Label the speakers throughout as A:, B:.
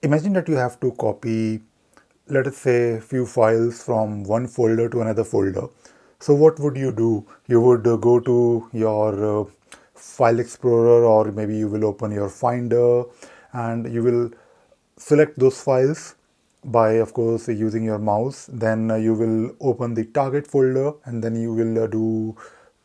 A: imagine that you have to copy, let us say, few files from one folder to another folder. So what would you do? You would go to your file explorer, or maybe you will open your Finder, and you will select those files by, of course, using your mouse. Then you will open the target folder, and then you will do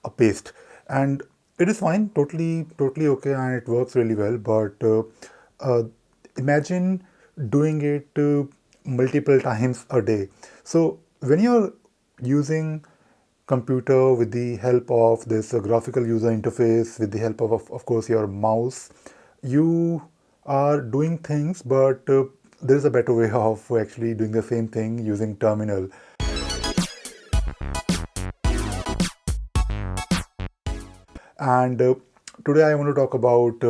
A: a paste, and it is fine, totally okay, and it works really well. But uh, imagine doing it multiple times a day. So when you're using computer with the help of this graphical user interface, with the help of course, your mouse, you are doing things, but there is a better way of actually doing the same thing using terminal. And today I want to talk about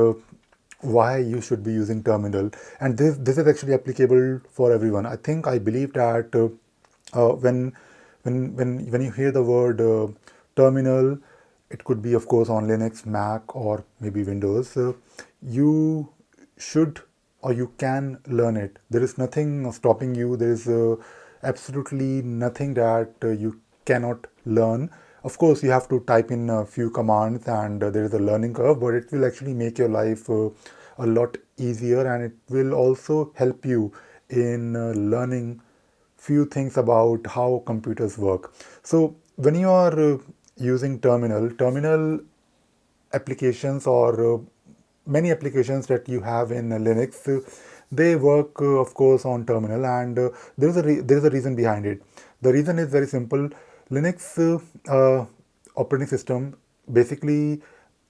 A: why you should be using terminal. And this is actually applicable for everyone. I believe that when you hear the word terminal, it could be, of course, on Linux, Mac, or maybe Windows. You should, or you can learn it. There is nothing stopping you. There is absolutely nothing that you cannot learn. Of course, you have to type in a few commands, and there is a learning curve, but it will actually make your life a lot easier, and it will also help you in learning few things about how computers work. So when you are using terminal applications, or many applications that you have in Linux, they work, of course, on terminal, and there is a reason behind it. The reason is very simple. Linux operating system basically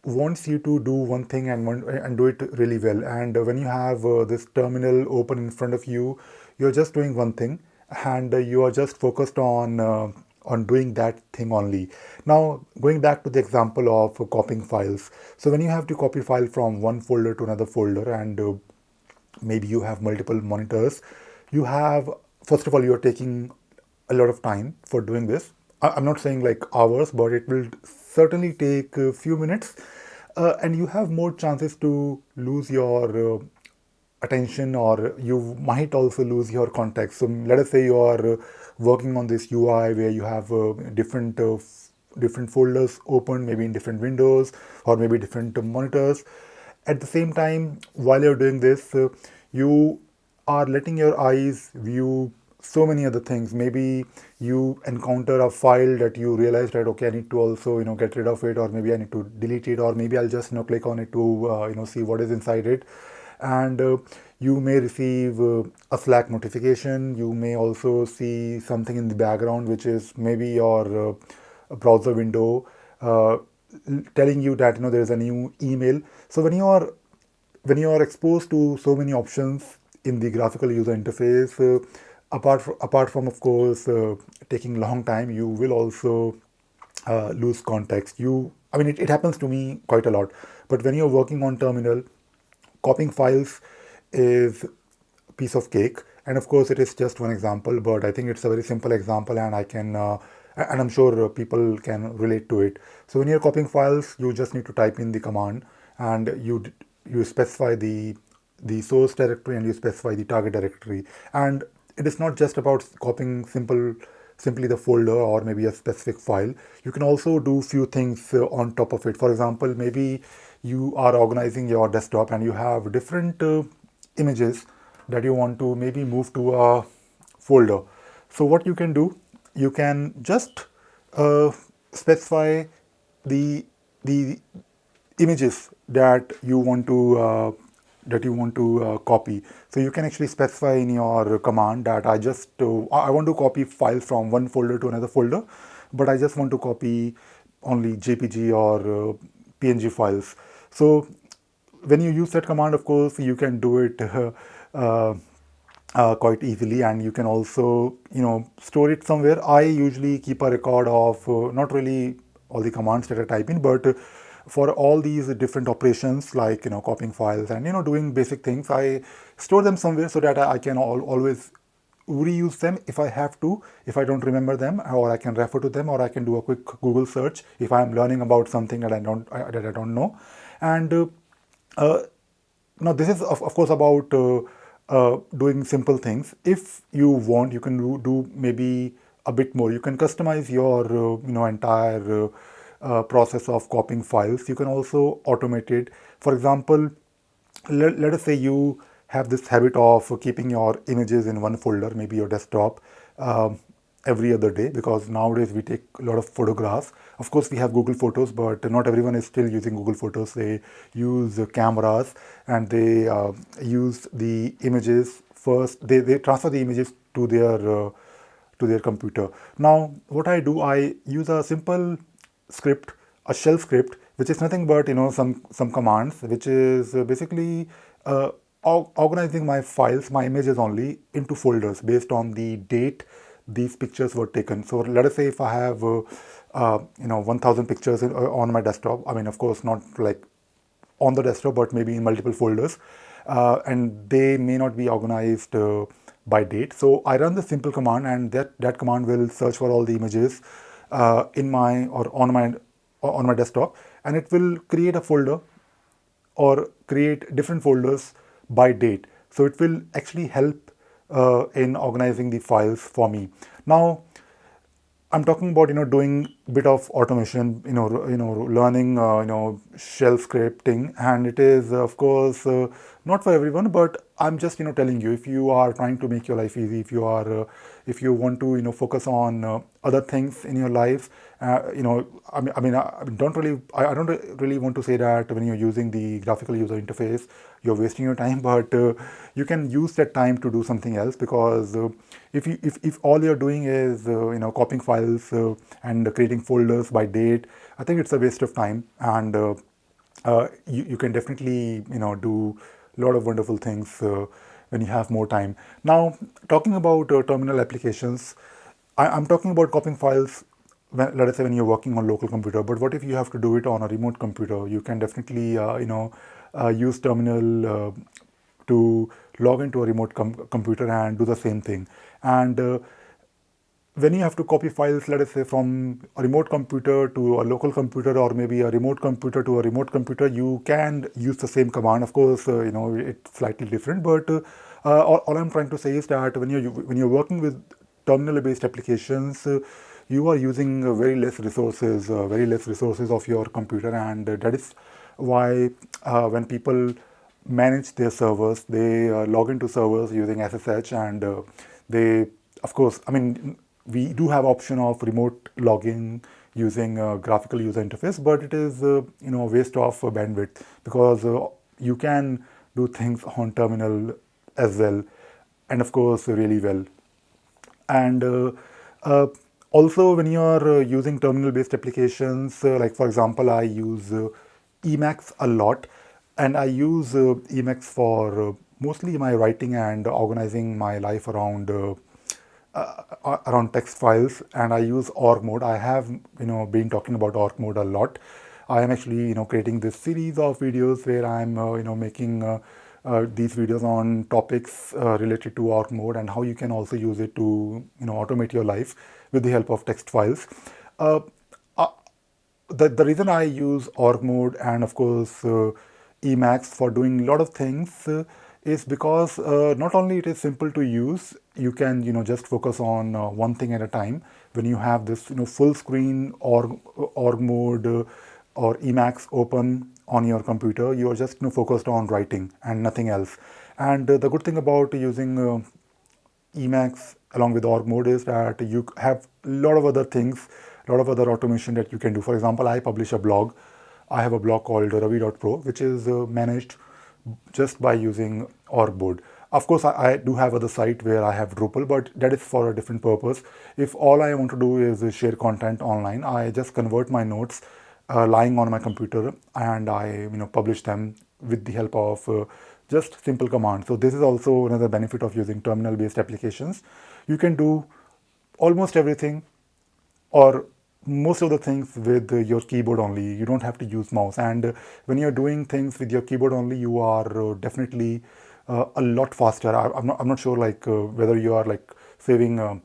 A: wants you to do one thing, and do it really well. And when you have this terminal open in front of you, you're just doing one thing, and you are just focused on doing that thing only. Now, going back to the example of copying files. So when you have to copy file from one folder to another folder, and maybe you have multiple monitors, you have, first of all, you're taking a lot of time for doing this. I'm not saying like hours, but it will certainly take a few minutes, and you have more chances to lose your attention, or you might also lose your context. So let us say you are working on this UI where you have different folders open, maybe in different windows, or maybe different monitors. At the same time, while you're doing this, you are letting your eyes view so many other things. Maybe you encounter a file that you realize that, okay, I need to also get rid of it, or maybe I need to delete it, or maybe I'll just click on it to see what is inside it. And you may receive a Slack notification. You may also see something in the background, which is maybe your browser window, telling you that there is a new email. So when you are exposed to so many options in the graphical user interface, apart from, of course, taking long time, you will also lose context. It happens to me quite a lot. But when you're working on terminal, copying files is a piece of cake. And of course, it is just one example, but I think it's a very simple example, and I'm sure people can relate to it. So when you're copying files, you just need to type in the command, and you specify the source directory, and you specify the target directory. And it is not just about copying simply the folder or maybe a specific file. You can also do few things on top of it. For example, maybe you are organizing your desktop, and you have different images that you want to maybe move to a folder. So what you can do, you can just specify the images that you want to copy. So you can actually specify in your command that I want to copy files from one folder to another folder, but I just want to copy only JPG or PNG files. So when you use that command, of course, you can do it uh, quite easily, and you can also store it somewhere. I usually keep a record of not really all the commands that I type in, but for all these different operations, like copying files and doing basic things, I store them somewhere so that I can always reuse them if I have to, if I don't remember them, or I can refer to them, or I can do a quick Google search if I'm learning about something that I don't know. And uh, now this is of course about doing simple things. If you want, you can do maybe a bit more. You can customize your entire process of copying files. You can also automate it. For example, let us say you have this habit of keeping your images in one folder, maybe your desktop, every other day, because nowadays we take a lot of photographs. Of course, we have Google Photos, but not everyone is still using Google Photos. They use cameras, and they use the images first. They transfer the images to their computer. Now, what I do, I use a simple script, a shell script, which is nothing but some commands, which is basically organizing my files, my images only into folders based on the date these pictures were taken. So let us say if I have 1,000 pictures on my desktop. I mean, of course, not like on the desktop, but maybe in multiple folders, and they may not be organized by date. So I run the simple command, and that command will search for all the images in my or on my desktop, and it will create a folder or create different folders by date. So it will actually help in organizing the files for me. Now, I'm talking about doing a bit of automation, learning shell scripting, and it is of course not for everyone. But I'm just telling you, if you are trying to make your life easy, if you want to focus on other things in your life, I don't really want to say that when you're using the graphical user interface, you're wasting your time, but you can use that time to do something else, because if all you're doing is copying files and creating folders by date, I think it's a waste of time, and you can definitely do a lot of wonderful things when you have more time. Now, talking about terminal applications, I'm talking about copying files. Let us say when you're working on local computer, but what if you have to do it on a remote computer? You can definitely use terminal to log into a remote computer and do the same thing. And when you have to copy files, let us say from a remote computer to a local computer, or maybe a remote computer to a remote computer, you can use the same command. Of course, it's slightly different, but all I'm trying to say is that when you're working with terminal-based applications, you are using very less resources of your computer, and that is why when people manage their servers, they log into servers using SSH, and they, of course, I mean, we do have option of remote logging using graphical user interface, but it is a waste of bandwidth, because you can do things on terminal as well, and of course really well. And uh, also, when you are using terminal based applications, like for example, I use Emacs a lot, and I use Emacs for mostly my writing and organizing my life around text files, and I use org mode. I have been talking about org mode a lot. I am actually creating this series of videos where I'm making these videos on topics related to org mode, and how you can also use it to automate your life with the help of text files. Uh, uh, the reason I use org mode and of course Emacs for doing a lot of things is because not only it is simple to use, you can just focus on one thing at a time. When you have this full screen org mode or Emacs open on your computer, you are just focused on writing and nothing else. And the good thing about using Emacs along with org mode is that you have a lot of other things, a lot of other automation that you can do. For example, I publish a blog. I have a blog called Ravi.pro, which is managed just by using org mode. Of course, I do have other site where I have Drupal, but that is for a different purpose. If all I want to do is share content online, I just convert my notes lying on my computer, and I publish them with the help of just simple commands. So this is also another benefit of using terminal based applications. You can do almost everything, or most of the things with your keyboard only. You don't have to use mouse, and when you're doing things with your keyboard only, you are definitely a lot faster. I'm not sure like whether you are like saving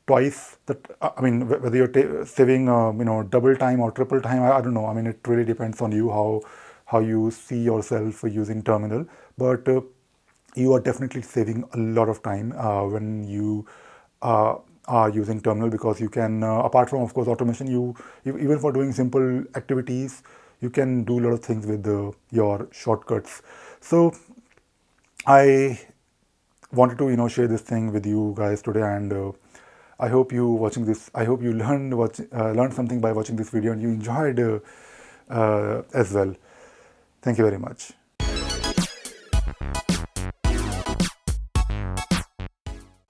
A: twice that, I mean, whether you're saving double time or triple time. I don't know. I mean, it really depends on you how you see yourself using terminal. But you are definitely saving a lot of time when you are using terminal, because you can apart from of course automation, you even for doing simple activities, you can do a lot of things with your shortcuts. So I wanted to share this thing with you guys today, and I hope you watching this, I hope you learned something by watching this video, and you enjoyed as well. Thank you very much.